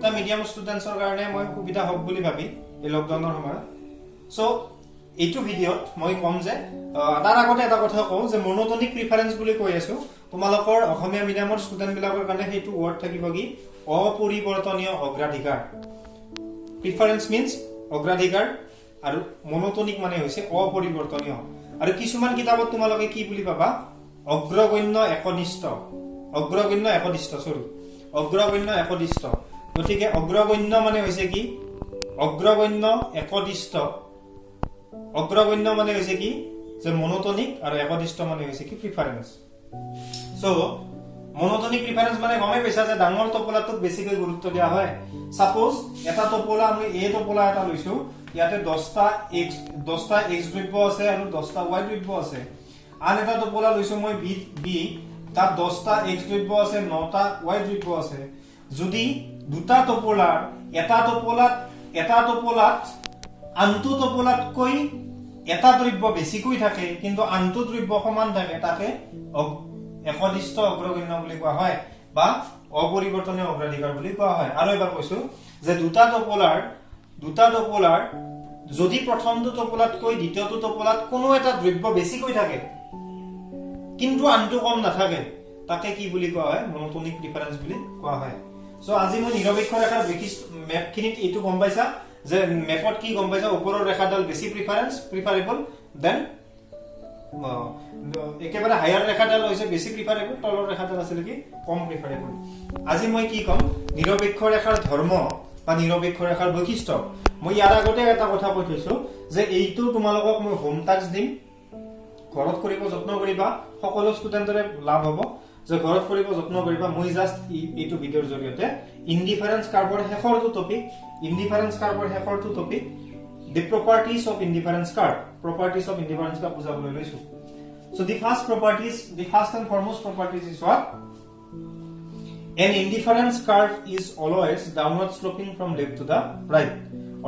তা মিডিয়াম ষ্টুডেন্টছৰ কাৰণে মই সুবিধা হ'ব বুলি ভাবি এই লকডাউনৰ সময়ত সো এইটো ভিডিঅ'ত মই কম যে তাৰ আগতে এটা কথা কওঁ যে মনোটনিক প্ৰিফাৰেন্স বুলি কৈ আছো তোমালোকৰ অসমীয়া মিডিয়ামৰ ষ্টুডেন্ট বিলাকৰ কাৰণে সেইটো ওয়াৰ্ড থাকিব কি অপৰিৱৰ্তনীয় অগ্ৰাধিকাৰ প্ৰিফাৰেন্স মিন্স অগ্ৰাধিকাৰ আৰু মনোটনিক মানে হৈছে অপৰিৱৰ্তনীয় আৰু কিছুমান কিতাপত তোমালোকে কি বুলি পাবা অগ্ৰগণ্য একনিষ্ঠ গতিকে অগ্ৰগণ্য মানে হৈছে কি অগ্ৰগণ্য একনিষ্ঠ অগ্ৰগণ্য মানে হৈছে কি যে মনোটনিক আৰু একনিষ্ঠ মানে হৈছে কি প্ৰিফাৰেন্স সো মনোটনিক প্ৰিফাৰেন্স মানে গমে পাইছা যে ডাঙৰ টপলাটোক বেছিকৈ গুৰুত্ব দিয়া হয় সাপোজ এটা টপলা আমি এ টপলা এটা লৈছো ইয়াতে 10টা x দ্ৰব্য আছে আৰু 10টা y দ্ৰব্য আছে আন এটা টপলা লৈছো মই বি তাত 10টা x দ্ৰব্য আছে 9টা y দ্ৰব্য আছে যদি দুটা টপলাৰ এটা টপলাত আনটো টপলাতকৈ এটা দ্ৰব্য বেছিকৈ থাকে কিন্তু আনটো দ্ৰব্য সমান থাকে তাকে একনিষ্ঠ অগ্ৰগণ্য বুলি কোৱা হয় বা অপৰিৱৰ্তনীয় অগ্ৰাধিকাৰ বুলি কোৱা হয় আৰু এবাৰ কৈছো যে দুটা টপলাৰ যদি প্ৰথমটো টপলাতকৈ দ্বিতীয়টো টপলাত কোনো এটা দ্ৰব্য বেছিকৈ থাকে কিন্তু আনটো কম নাথাকে তাকে কি বুলি কোৱা হয় মনোটনিক প্ৰিফাৰেন্স বুলি কোৱা হয় সো আজি মই নিৰপেক্ষ ৰেখাৰ বিশিষ্ট ম্যাপখিনিত এইটো গম পাইছা যে ম্যাপত কি গম পাইছা ওপৰৰ ৰেখাডাল বেছি প্ৰিফাৰেবল দেন একেবাৰে হায়াৰ ৰেখাডাল হৈছে বেছি প্ৰিফাৰেবল তলৰ ৰেখাডাল আছিল কি কম প্ৰিফাৰেবল আজি মই কি কম নিৰপেক্ষ ৰেখাৰ ধৰ্ম বা নিৰপেক্ষ ৰেখাৰ বৈশিষ্ট্য মই ইয়াৰ আগতে এটা কথা কৈ থৈছো যে এইটো তোমালোকক মই হোম টাস্ক দিম ঘৰত কৰিব যত্ন কৰিবা সকলো ষ্টুডেন্টৰে লাভ হ'ব যে ঘৰত কৰিব যত্ন কৰিবা মই জাস্ট এইটো ভিডিঅ'ৰ জৰিয়তে ইনডিফাৰেন্স কাৰ্ভৰ শেষৰটো topic the properties of indifference curve বুজাবলৈ লৈছো so the first and foremost properties is what an indifference curve is always downward sloping from left to the right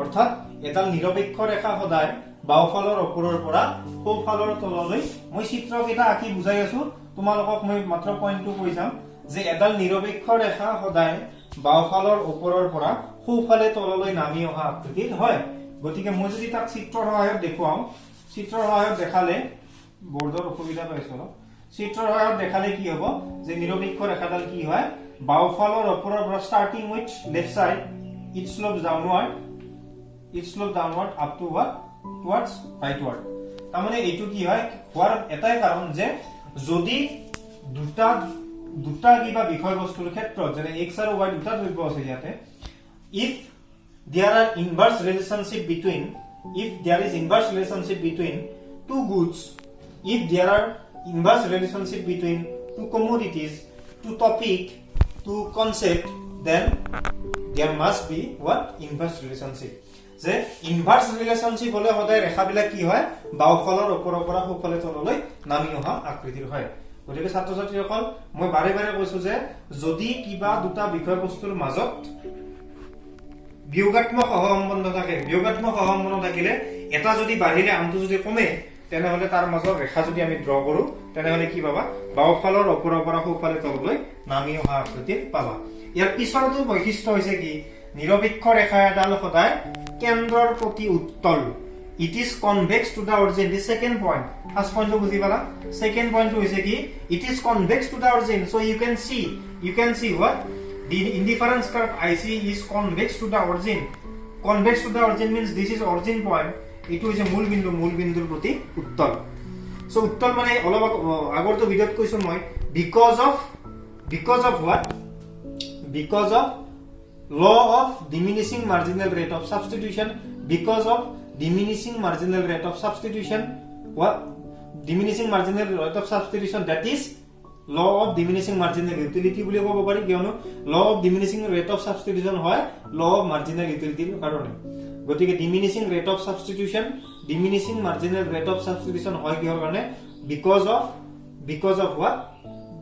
অৰ্থাৎ এটা নিৰপেক্ষ ৰেখা সদায় বাওফালৰ ওপৰৰ পৰা সোঁফালৰ তললৈ মই চিত্ৰকেইটা আঁকি বুজাই আছো তোমালোকক মই মাত্ৰ পইণ্টটো কৈ যাম যে এডাল নিৰপেক্ষ ৰেখা সদায় বাওফালৰ ওপৰৰ পৰা সোঁফালে তললৈ নামি অহা আকৃতিৰ হয় গতিকে মই যদি তাক চিত্ৰৰ সহায়ত দেখুৱাও চিত্ৰৰ সহায়ত দেখালে বৰ্ডৰ অসুবিধা পাইছো চিত্ৰৰ সহায়ত দেখালে কি হ'ব যে নিৰপেক্ষ ৰেখাডাল কি হয় বাওফালৰ ওপৰৰ পৰা starting with left side it slopes downward up to what towards rightward তাৰমানে এইটো কি হয় হোৱাৰ এটাই কাৰণ যে যদি দুটা কিবা বিষয়বস্তুৰ ক্ষেত্ৰত যেনে x আৰু y দুটা দ্ৰব্য আছে ইয়াতে if there is inverse relationship between two goods if there are inverse relationship between two commodities two topic two concept then there must be what inverse relationship যে ইনভার্স রিলেশনশিপ হলে সদায় ৰেখাবিলাক কি হয় বাওফালৰ ওপৰৰ পৰা সোঁফালে তললৈ নামি অহা আকৃতিৰ হয় গতিকে ছাত্ৰ ছাত্ৰীসকল মই বাৰে বাৰে কৈছো যে যদি কিবা দুটা বিষয়বস্তুৰ মাজত বিয়োগাত্মক সহসম্বন্ধ থাকিলে এটা যদি বাঢ়িলে আনটো যদি কমে তেনেহলে তাৰ মাজৰ ৰেখা যদি আমি ড্ৰ কৰো তেনেহলে কি পাবা বাওফালৰ ওপৰৰ পৰা সোঁফালে তললৈ নামি অহা আকৃতি পাবা ইয়াৰ পিছৰটো বৈশিষ্ট্য হৈছে কি নিৰপেক্ষ ৰেখা এডাল সদায় কেন্দ্ৰৰ প্ৰতি উত্তল it is convex to the origin the second point first point বুজি পালা second point হৈছে কি it is convex to the origin so you can see what the indifference curve IC is convex to the origin means this is origin point এটো হৈছে মূল বিন্দুৰ প্ৰতি উত্তল so উত্তল মানে অলপ আগৰটো ভিডিঅ'ত কৈছো মই because of what because of law of diminishing marginal rate of substitution what diminishing marginal rate of substitution that is law of diminishing marginal utility বুলি ক'ব পাৰি কিয়নো law of diminishing rate of substitution হয় law of marginal utility কাৰণে গতিকে diminishing marginal rate of substitution হয় কিহৰ কাৰণে because of what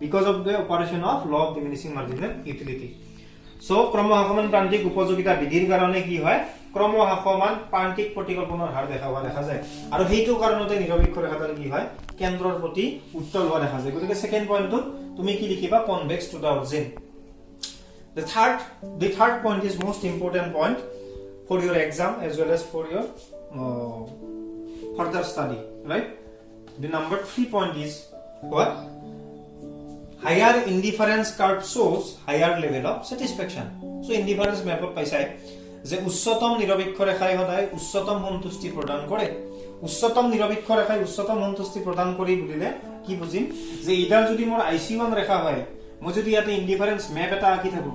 because of the operation of law of diminishing marginal utility so ক্ৰমহ্ৰাসমান প্ৰান্তিক উপযোগিতা বিধিৰ কাৰণে কি হয় ক্ৰমহ্ৰাসমান প্ৰান্তিক প্ৰতিকল্পনাৰ হাৰ দেখা যায় আৰু হেতু কাৰণতে নিৰপেক্ষ ৰেখাডাল কি হয় কেন্দ্ৰৰ প্ৰতি উত্তল হোৱা দেখা যায় গতিকে সেকেন্ড পইণ্টটো তুমি কি লিখিবা convex to the origin The third point is most important point for your exam as well as for your further study, right? The number 3 point is what? Higher indifference curve shows higher level of satisfaction. So indifference map of paisai যে উচ্চতম নিরপেক্ষ রেখায় সদায় উচ্চতম সন্তুষ্টি প্রদান করে উচ্চতম নিরপেক্ষ রেখায় উচ্চতম সন্তুষ্টি প্রদান কৰি বুলিলে কি বুজিম যে ইডাল যদি মোৰ IC1 রেখা হয় মই যদি ইয়াতে ইনডিফারেন্স ম্যাপ এটা আঁকি থাকো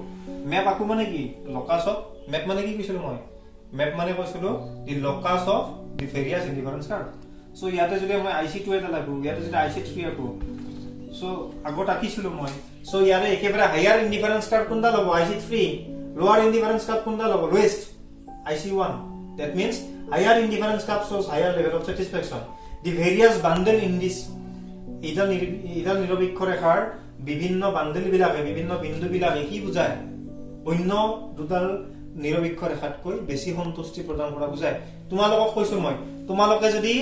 ম্যাপ আকু মানে কি লকাস অফ ম্যাপ মানে কি কৈছিলো মই ম্যাপ মানে কৈছিলো the locus of the various indifference curve so ইয়াতে যদি মই IC2 এটা লাগু ইয়াতে যদি IC3 আকু সো আগত আঁকিছিলো মই সো ইয়াৰে একেবাৰে হায়াৰ ইনডিফারেন্স কার্ভ কোনটা লব IC3 lower indifference curve kunda logo lowest IC1 that means higher indifference curve shows higher level of satisfaction the various bundle in this idal nirobikho rekhar bibhinno bundle bilage bibhinno bindu bilage ki bujay onno dudal nirobikho rekhat koi beshi santushti prodan kora bujay tumalok koisu moi tumaloke jodi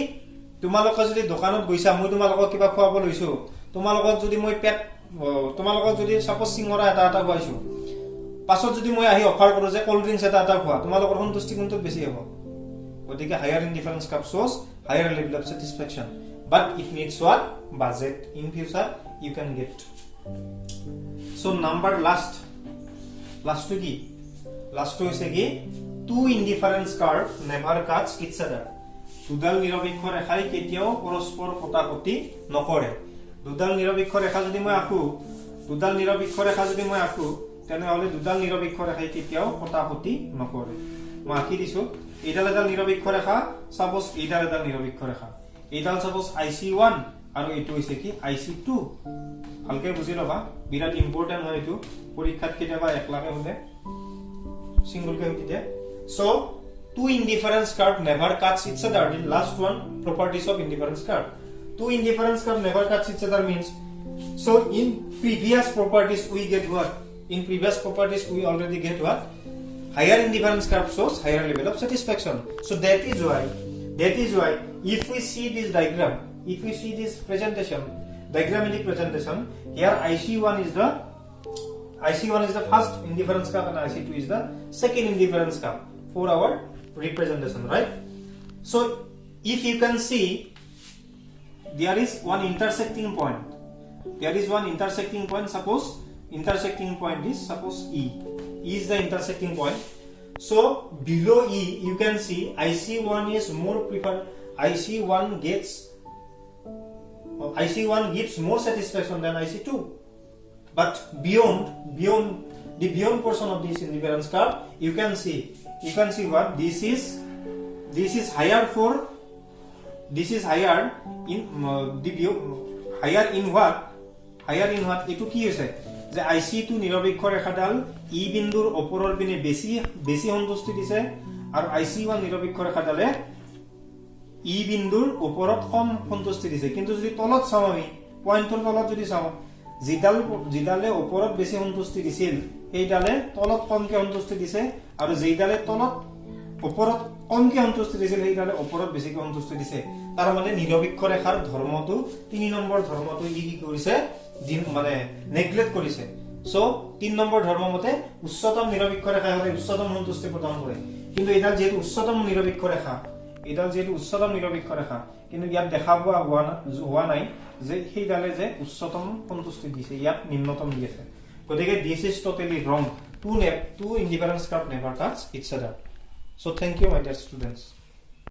dokanot goisa moi tumalok kiba khwabo loisu tumalok jodi moi pet tumalok jodi suppose singora eta khwaisu পাছত যদি মই আহি offer কৰো যে cold drinks এটা খোৱা তোমালোকৰ সন্তুষ্টি কোনটো বেছি হ'ব গতিকে higher indifference cup shows higher level of satisfaction but it needs what budget in future you can get so number last to কি last to হৈছে কি two indifference curve never cuts each other দুডাল নিৰপেক্ষ ৰেখাই কেতিয়াও পৰস্পৰ কটাকটি নকৰে দুডাল নিৰপেক্ষ ৰেখা যদি মই আঁকো তেনেহলে দুডাল নিৰপেক্ষ ৰেখাই কেতিয়াও কটাকটি নকৰে মই আঁকি দিছো এডাল নিৰপেক্ষ ৰেখা সাপোজ এডাল নিৰপেক্ষ ৰেখা এডাল সাপোজ IC1 আৰু এটো হৈছে কি IC2 ভালকে বুজি লবা বিৰাট ইম্পৰ্টেন্ট হয় এটো পৰীক্ষাত কেতিয়াবা একলাকে হলে সিঙ্গল কে হতে so two indifference curve never cuts each other the last one properties of indifference curve two indifference curve never cuts each other means so in previous properties we get what in previous properties we already get what higher indifference curve shows higher level of satisfaction so that is why if we see this diagram if we see this presentation diagram in the presentation here IC1 is the first indifference curve and IC2 is the second indifference curve for our representation right so if you can see there is one intersecting point suppose intersecting point is suppose E is the intersecting point so below E you can see IC1 is more preferred IC1 gives more satisfaction than IC2 but beyond portion of this indifference curve you can see what this is higher in higher in what etu ki hoise যে IC2 নিৰপেক্ষ ৰেখাডাল ই বিন্দুৰ ওপৰৰ পিনে বেছি সন্তুষ্টি দিছে আৰু IC1 নিৰপেক্ষ ৰেখাডালে ই বিন্দুৰ ওপৰত কম সন্তুষ্টি দিছে কিন্তু যদি তলত চাও আমি পইণ্টৰ তলত যদি চাও জিডালে ওপৰত বেছি সন্তুষ্টি দিছিল এইডালে তলত কমকে সন্তুষ্টি দিছে আৰু যেইডালে তলত ওপৰত কমকে সন্তুষ্টি দিছিল সেইডালে ওপৰত বেছিকে সন্তুষ্টি দিছে তাৰ মানে নিৰপেক্ষ ৰেখাৰ ধৰ্মটো 3 নম্বৰ ধৰ্মটো ই কি কৰিছে মানে নেগলেক্ট কৰিছে সো 3 নম্বৰ ধৰ্ম মতে উচ্চতম নিৰপেক্ষ ৰেখা হলে উচ্চতম সন্তুষ্টি প্ৰদান কৰে কিন্তু এডাল যেহেতু উচ্চতম নিৰপেক্ষ ৰেখা কিন্তু ইয়াত দেখা হোৱা নাই যে সেইডালে যে উচ্চতম সন্তুষ্টি দিছে ইয়াত নিম্নতম দি আছে গতিকে দিস ইজ টোটালি ৰং two indifference curve never cuts each other so thank you my dear students